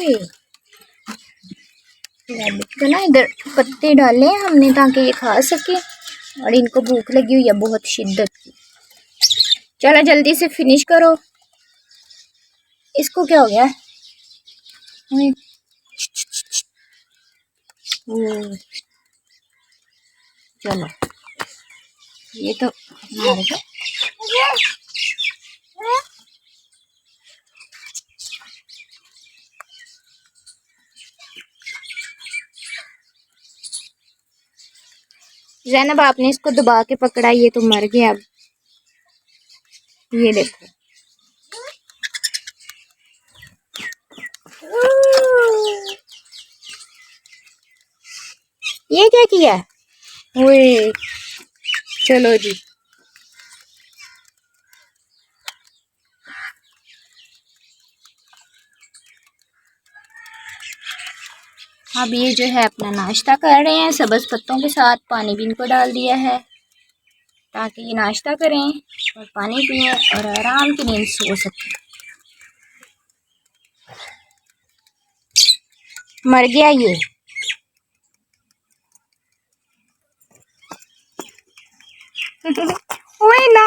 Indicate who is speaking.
Speaker 1: ओए रैबिट को ना इधर पत्ते डाले हैं हमने ताकि ये खा सके, और इनको भूख लगी हुई है बहुत शिद्दत की। चलो जल्दी से फिनिश करो। इसको क्या हो गया? चलो ये तो मार गया। ज़ैनब आपने इसको दबा के पकड़ा, ये तो मर गया। अब ये देखो ये क्या किया? ओए चलो जी, अब ये जो है अपना नाश्ता कर रहे हैं सब्ज़ पत्तों के साथ। पानी भी इनको डाल दिया है ताकि ये नाश्ता करें और पानी पिएं और आराम की नींद सो सकें। मर गया ये। ओए ना